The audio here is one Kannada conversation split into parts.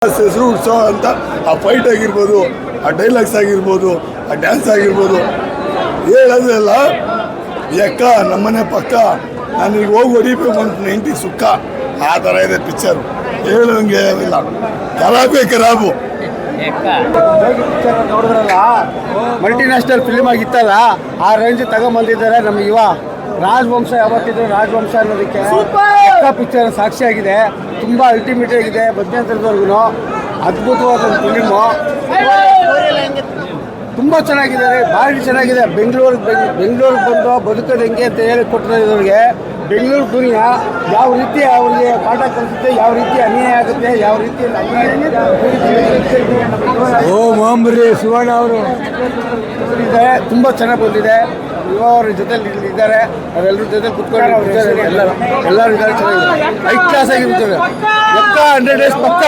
ಹೆಸರು ಉತ್ಸವ ಅಂತ ಆ ಫೈಟ್ ಆಗಿರ್ಬೋದು, ಆ ಡೈಲಾಗ್ಸ್ ಆಗಿರ್ಬೋದು, ಆ ಡ್ಯಾನ್ಸ್ ಆಗಿರ್ಬೋದು, ಹೇಳೋದೆಲ್ಲ ಎಕ್ಕ ನಮ್ಮನೆ ಪಕ್ಕ ನನಗೆ ಹೋಗಿ ಹೊಡಿಬೇಕು ಅಂತ ನೆಂಟಿ ಸುಕ್ಕ ಆ ಥರ ಇದೆ ಪಿಕ್ಚರು. ಹೇಳೋಂಗೆ ಇಲ್ಲ, ಖರಾಬೇ ಖರಾಬು. ನೋಡಿದ್ರಲ್ಲ, ಮಲ್ಟಿನ್ಯಾಷನಲ್ ಫಿಲ್ಮ್ ಆಗಿತ್ತಲ್ಲ, ಆ ರೇಂಜ್ ತಗೊಂಬಂದಿದ್ದಾರೆ ನಮ್ಮ ಯುವ ರಾಜವಂಶ. ಯಾವತ್ತಿದ್ರು ರಾಜವಂಶ ಅನ್ನೋದಕ್ಕೆ ಪಿಕ್ಚರ್ ಸಾಕ್ಷಿಯಾಗಿದೆ. ತುಂಬ ಅಲ್ಟಿಮೇಟ್ ಆಗಿದೆ. ಮಧ್ಯಂತರದವರೆಗೂ ಅದ್ಭುತವಾದ ಫಿಲಿಮು, ತುಂಬ ಚೆನ್ನಾಗಿದ್ದಾರೆ, ಭಾರಿ ಚೆನ್ನಾಗಿದೆ. ಬೆಂಗಳೂರಿಗೆ ಬಂದು ಬದುಕೋದು ಹೆಂಗೆ ಅಂತ ಹೇಳಿ ಕೊಟ್ಟಿರೋರಿಗೆ ಬೆಂಗಳೂರು ದುನಿಯಾ ಯಾವ ರೀತಿ ಅವರಿಗೆ ಪಾಠ ಕಲಿಸುತ್ತೆ, ಯಾವ ರೀತಿ ಅನ್ಯಾಯ ಆಗುತ್ತೆ, ಯಾವ ರೀತಿ ಶಿವಣ್ಣ ಅವರು ಇದೆ. ತುಂಬ ಚೆನ್ನಾಗಿ ಬಂದಿದೆ. ಯುವ ಅವ್ರ ಜೊತೆ ಇದ್ದಾರೆ, ಅವರೆಲ್ಲರ ಜೊತೆ ಕುತ್ಕೊಂಡು ಎಲ್ಲರೂ ಇದ್ದಾರೆ. ಚೆನ್ನಾಗಿದೆ, ಹೈ ಕ್ಲಾಸ್ ಆಗಿರ್ತೇವೆ. ಎಕ್ಕ 100 ಡೇಸ್ ಪಕ್ಕ,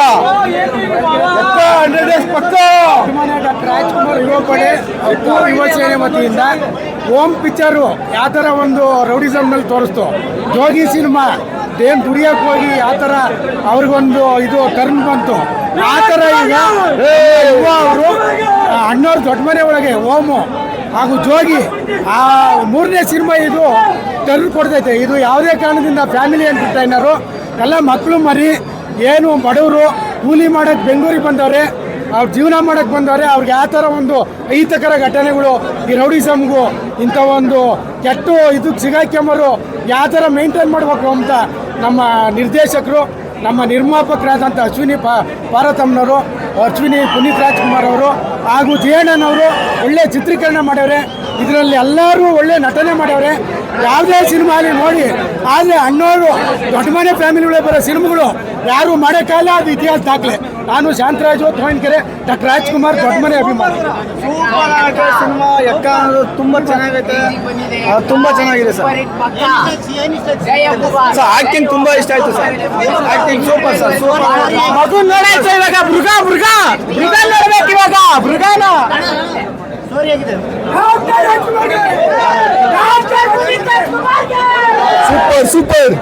ಎಕ್ಕ 100 ಡೇಸ್ ಪಕ್ಕ. ಡಾಕ್ಟರ್ ರಾಜ್ಕುಮಾರ್ ಯುವ ಪಡೆ ಯುವ ಸೇನೆ ವತಿಯಿಂದ ಓಮ್ ಪಿಕ್ಚರು ಯಾವ ಥರ ಒಂದು ರೌಡಿಸಮ್ನಲ್ಲಿ ತೋರಿಸ್ತು. ಜೋಗಿ ಸಿನಿಮಾ ಏನು ದುಡಿಯೋಕೆ ಹೋಗಿ ಯಾವ ಥರ ಅವ್ರಿಗೊಂದು ಇದು ಟರ್ನ್ ಬಂತು, ಆ ಥರ ಈಗ ಯುವ ಅವರು ಅಣ್ಣವ್ರ ದೊಡ್ಡ ಮನೆ ಒಳಗೆ ಓಮು ಹಾಗೂ ಜೋಗಿ ಆ 3ನೇ ಸಿನಿಮಾ ಇದು ಟರ್ನ್ ಕೊಡ್ತೈತೆ. ಇದು ಯಾವುದೇ ಕಾರಣದಿಂದ ಫ್ಯಾಮಿಲಿ ಎಂಟರ್ಟೈನರು ಎಲ್ಲ ಮಕ್ಕಳು ಮರಿ ಏನು ಬಡವರು ಕೂಲಿ ಮಾಡೋಕ್ಕೆ ಬೆಂಗಳೂರಿಗೆ ಬಂದವ್ರೆ, ಅವ್ರು ಜೀವನ ಮಾಡೋಕ್ಕೆ ಬಂದವ್ರೆ. ಅವ್ರಿಗೆ ಯಾವ ಥರ ಒಂದು ಅಹಿತಕರ ಘಟನೆಗಳು ಈ ರೌಡಿಸಮ್ಗೂ ಇಂಥ ಒಂದು ಕೆಟ್ಟ ಇದಕ್ಕೆ ಸಿಗಾಕ್ಯಂಬರು ಯಾವ ಥರ ಮೇಂಟೈನ್ ಮಾಡಬೇಕು ಅಂತ ನಮ್ಮ ನಿರ್ದೇಶಕರು, ನಮ್ಮ ನಿರ್ಮಾಪಕರಾದಂಥ ಅಶ್ವಿನಿ ಪಾರ್ವತಮ್ಮನವರು, ಅಶ್ವಿನಿ ಪುನೀತ್ ರಾಜ್ಕುಮಾರ್ ಅವರು ಹಾಗೂ ಜಯಣ್ಣನವರು ಒಳ್ಳೆ ಚಿತ್ರೀಕರಣ ಮಾಡ್ಯವ್ರೆ. ಇದರಲ್ಲಿ ಎಲ್ಲರೂ ಒಳ್ಳೆ ನಟನೆ ಮಾಡ್ಯವ್ರೆ. ಯಾವುದೇ ಸಿನಿಮಾಲಿ ನೋಡಿ, ಆದರೆ ಅಣ್ಣವರು ದೊಡ್ಡ ಮನೆ ಫ್ಯಾಮಿಲಿಗಳೇ ಬರೋ ಸಿನಿಮಾಗಳು ಯಾರು ಮಾಡೋಕ್ಕಾಗಲ್ಲ, ಅದು ಇತಿಹಾಸ ದಾಖಲೆ. ನಾನು ಶಾಂತರಾಜು ತೋಯಿನ್ಕೆರೆ, ಡಾಕ್ಟರ್ ರಾಜ್ಕುಮಾರ್ ದೊಡ್ಡ ಮನೆ ಅಭಿಮಾನಿ. ಸಿನಿಮಾ ಎಕ್ಕ ಅನ್ನೋದು ತುಂಬ ಚೆನ್ನಾಗೈತೆ, ತುಂಬ ಚೆನ್ನಾಗಿದೆ ಸರ್. ಆಕ್ಟಿಂಗ್ ತುಂಬ ಇಷ್ಟ ಆಯ್ತು sir. Acting super sir, super. ಮಗು ನೋಡಾಯ್ತು ಇವಾಗ, ಮೃಗ ನೋಡ್ಬೇಕು ಇವಾಗ, ಮೃಗನ ಸೂಪರ್ ಸೂಪರ್.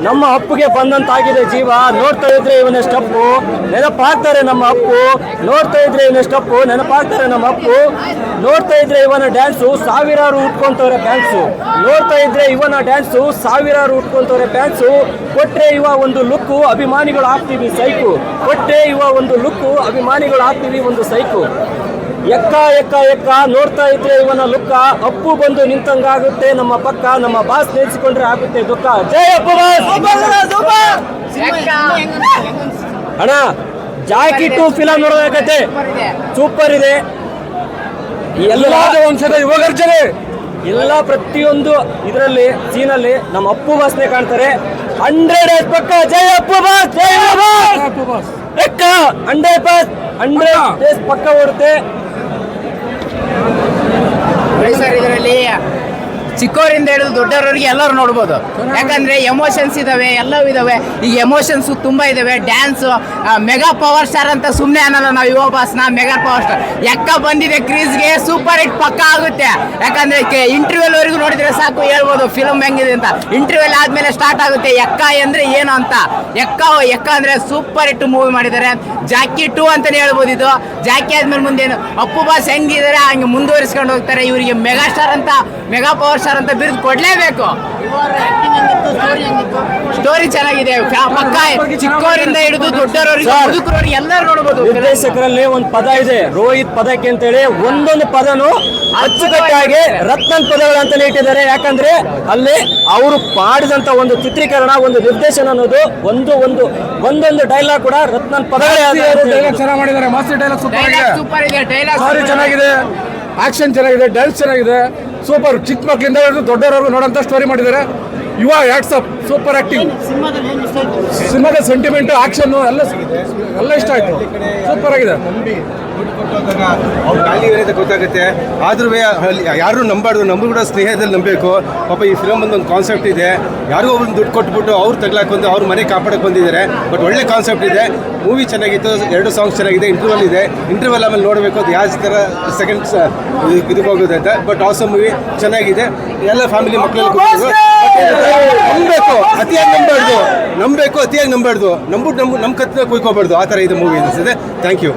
ನಮ್ಮ ಅಪ್ಪಗೆ ಬಂದಂತಾಗಿದೆ ಜೀವ. ನೋಡ್ತಾ ಇದ್ರೆ ಇವನ ಸ್ಟೆಪ್ಪು ನೆನಪಾಗ್ತಾರೆ ನಮ್ಮ ಅಪ್ಪು, ನೋಡ್ತಾ ಇದ್ರೆ ಇವನ ಸ್ಟೆಪ್ಪು ನೆನಪಾಗ್ತಾರೆ ನಮ್ಮ ಅಪ್ಪು, ನೋಡ್ತಾ ಇದ್ರೆ ಇವನ ಡ್ಯಾನ್ಸು ಸಾವಿರಾರು ಉಟ್ಕೊಂತವ್ರೆ ಫ್ಯಾನ್ಸು, ನೋಡ್ತಾ ಇದ್ರೆ ಇವನ ಡ್ಯಾನ್ಸು ಸಾವಿರಾರು ಉಟ್ಕೊಂತವ್ರೆ ಫ್ಯಾನ್ಸು. ಕೊಟ್ರೆ ಇವ ಒಂದು ಲುಕ್ಕು ಅಭಿಮಾನಿಗಳು ಆಗ್ತೀವಿ ಸೈಕು, ಕೊಟ್ರೆ ಇವ ಒಂದು ಲುಕ್ಕು ಅಭಿಮಾನಿಗಳು ಆಗ್ತೀವಿ ಒಂದು ಸೈಕು. ಎಕ್ಕ ಎಕ್ಕ ಎಕ್ಕ ನೋಡ್ತಾ ಇದ್ರೆ ಇವನ ಲುಕ್ಕ, ಅಪ್ಪು ಬಂದು ನಿಂತಂಗಾಗುತ್ತೆ ನಮ್ಮ ಪಕ್ಕ, ನಮ್ಮ ಬಾಸ್ ನೆನೆಸಿಕೊಂಡ್ರೆ ಆಗುತ್ತೆ ದುಃಖ. ಜೈ ಅಪ್ಪು ಬಾಸ್. ಅಣ್ಣ ಜಾಕಿ 2 ಫಿಲಂ ನೋಡಬೇಕತ್ತೆ, ಸೂಪರ್ ಇದೆ. ಎಲ್ಲ ಒಂದ್ಸಲ ಯುವಗರ್ಜನೆ ಎಲ್ಲ ಪ್ರತಿಯೊಂದು ಇದರಲ್ಲಿ ಸೀನಲ್ಲಿ ನಮ್ಮ ಅಪ್ಪು ಬಾಸ್ನೇ ಕಾಣ್ತಾರೆ. 100 ಡೇಸ್ ಪಕ್ಕ. ಜೈ ಅಪ್ಪು ಬಾಸ್, ಜೈ ಅಪ್ಪು ಬಾಸ್. ಎಕ್ಕ 100 ಡೇಸ್ ಪಕ್ಕ ಓಡುತ್ತೆ. ಸರ್ ಇದರಲ್ಲಿ ಚಿಕ್ಕವರಿಂದ ಹಿಡಿದು ದೊಡ್ಡವರವರಿಗೆ ಎಲ್ಲರೂ ನೋಡ್ಬೋದು. ಯಾಕಂದರೆ ಎಮೋಷನ್ಸ್ ಇದ್ದಾವೆ, ಎಲ್ಲವೂ ಇದ್ದಾವೆ. ಈಗ ಎಮೋಷನ್ಸು ತುಂಬ ಇದ್ದಾವೆ. ಡ್ಯಾನ್ಸು ಮೆಗಾ ಪವರ್ ಸ್ಟಾರ್ ಅಂತ ಸುಮ್ಮನೆ ಅನ್ನಲ್ಲ ನಾವು ಯುವ ಬಾಸ್ನ, ಮೆಗಾ ಪವರ್ ಸ್ಟಾರ್. ಎಕ್ಕ ಬಂದಿದೆ ಕ್ರೀಸ್ಗೆ, ಸೂಪರ್ ಹಿಟ್ ಪಕ್ಕ ಆಗುತ್ತೆ. ಯಾಕಂದರೆ ಇಂಟರ್ವ್ಯೂಲ್ವರೆಗೂ ನೋಡಿದರೆ ಸಾಕು ಹೇಳ್ಬೋದು ಫಿಲಮ್ ಹೆಂಗಿದೆ ಅಂತ. ಇಂಟರ್ವ್ಯೂಲ್ ಆದಮೇಲೆ ಸ್ಟಾರ್ಟ್ ಆಗುತ್ತೆ ಎಕ್ಕ ಅಂದರೆ ಏನು ಅಂತ. ಎಕ್ಕ ಅಂದರೆ ಸೂಪರ್ ಹಿಟ್ ಮೂವಿ ಮಾಡಿದ್ದಾರೆ. ಜಾಕಿ 2 ಅಂತಲೇ ಹೇಳ್ಬೋದು. ಇದು ಜಾಕಿ ಆದಮೇಲೆ ಮುಂದೇನು ಅಪ್ಪು ಬಾಸ್ ಹೆಂಗಿದ್ದಾರೆ ಹಂಗೆ ಮುಂದುವರಿಸ್ಕೊಂಡು ಹೋಗ್ತಾರೆ. ಇವರಿಗೆ ಮೆಗಾ ಸ್ಟಾರ್ ಅಂತ, ಮೆಗಾ ಪವರ್ ಸ್ಟಾರ್ ಅಂತ ಬಿರುದು ಕೊಡಲೇಬೇಕು. ಸ್ಟೋರಿ ಚೆನ್ನಾಗಿದೆ ಪಕ್ಕ. ಚಿಕ್ಕವರಿಂದ ಹಿಡಿದು ದೊಡ್ಡವರವರಿಗೆ ಮುದುಕರವರಿಗೆ ಎಲ್ಲರೂ ನೋಡಬಹುದು. ನಿರ್ದೇಶಕರಲ್ಲಿ ಒಂದು ಪದ ಇದೆ, ರೋಹಿತ್ ಪದಕ್ಕೆ ಅಂತೇಳಿ. ಒಂದೊಂದು ಪದನು ಅಚ್ಚುಕಟ್ಟಾಗಿ ರತ್ನನ್ ಪದಗಳು ಅಂತಾನೆ ಇಟ್ಟಿದ್ದಾರೆ. ಯಾಕಂದ್ರೆ ಅಲ್ಲಿ ಅವರು ಮಾಡಿದಂತ ಒಂದು ಚಿತ್ರೀಕರಣ, ಒಂದು ನಿರ್ದೇಶನ ಅನ್ನೋದು ಒಂದೊಂದು ಡೈಲಾಗ್ ಕೂಡ ರತ್ನನ್ ಪದಗಳೇ. ಡೈಲಾಗ್ ಚೆನ್ನಾಗಿ ಮಾಡಿದ್ದಾರೆ, ಮಸ್ತ್ ಡೈಲಾಗ್ ಸೂಪರ್ ಇದೆ. ಡೈಲಾಗ್ ಸ್ಟೋರಿ ಚೆನ್ನಾಗಿದೆ, ಆಕ್ಷನ್ ಚೆನ್ನಾಗಿದೆ, ಡ್ಯಾನ್ಸ್ ಚೆನ್ನಾಗಿದೆ, ಸೂಪರ್. ಚಿಕ್ಕ ಮಕ್ಕಳಿಂದ ಹಿಡಿದು ದೊಡ್ಡವರವರೆಗೂ ನೋಡೋಂಥ ಸ್ಟೋರಿ ಮಾಡಿದ್ದಾರೆ. ಯುವ ವಾಟ್ಸಪ್ ಸೂಪರ್ ಆಕ್ಟಿಂಗ್. ಸಿನಿಮಾದ ಸೆಂಟಿಮೆಂಟ್, ಆಕ್ಷನ್ ಎಲ್ಲ ಇಷ್ಟ ಆಯ್ತು, ಸೂಪರ್ ಆಗಿದೆ. ದುಡ್ಡು ಕೊಟ್ಟು ಹೋದಾಗ ಅವ್ರ ವ್ಯಾಲ್ಯೂ ಏನಿದೆ ಗೊತ್ತಾಗುತ್ತೆ. ಆದ್ರೂ ಯಾರು ನಂಬಾರ್ದು, ನಮಗೂ ಕೂಡ ಸ್ನೇಹದಲ್ಲಿ ನಂಬಬೇಕು. ಪಾಪ ಈ ಫಿಲಮ್ ಒಂದು ಕಾನ್ಸೆಪ್ಟ್ ಇದೆ, ಯಾರಿಗೂ ಒಬ್ಬರು ದುಡ್ಡು ಕೊಟ್ಬಿಟ್ಟು ಅವ್ರು ತಗ್ಲಾಕೊಂಡು ಅವ್ರ ಮನೆ ಕಾಪಾಡಕ್ಕೆ ಬಂದಿದ್ದಾರೆ. ಬಟ್ ಒಳ್ಳೆ ಕಾನ್ಸೆಪ್ಟ್ ಇದೆ. ಮೂವಿ ಚೆನ್ನಾಗಿತ್ತು, 2 ಸಾಂಗ್ಸ್ ಚೆನ್ನಾಗಿದೆ, ಇಂಟರ್ವಲ್ ಇದೆ. ಇಂಟರ್ವಲ್ ಆಮೇಲೆ ನೋಡಬೇಕು ಅದು ಯಾವ ಥರ ಸೆಕೆಂಡ್ ಇದಕ್ಕೆ ಹೋಗುತ್ತೆ ಅಂತ. ಬಟ್ ಆಸಮ್ ಮೂವಿ ಚೆನ್ನಾಗಿದೆ, ಎಲ್ಲ ಫ್ಯಾಮಿಲಿ ಮಕ್ಕಳೆಲ್ಲ ನಂಬಬೇಕು, ಅತಿಯಾಗಿ ನಂಬಾರ್ದು, ಅತಿಯಾಗಿ ನಂಬಾರ್ದು, ನಮ್ಮ ಕತ್ತಿನ ಕುಯ್ಕೋಬಾರ್ದು. ಆ ಥರ ಇದು ಮೂವಿ ಅನಿಸಿದೆ. Thank you.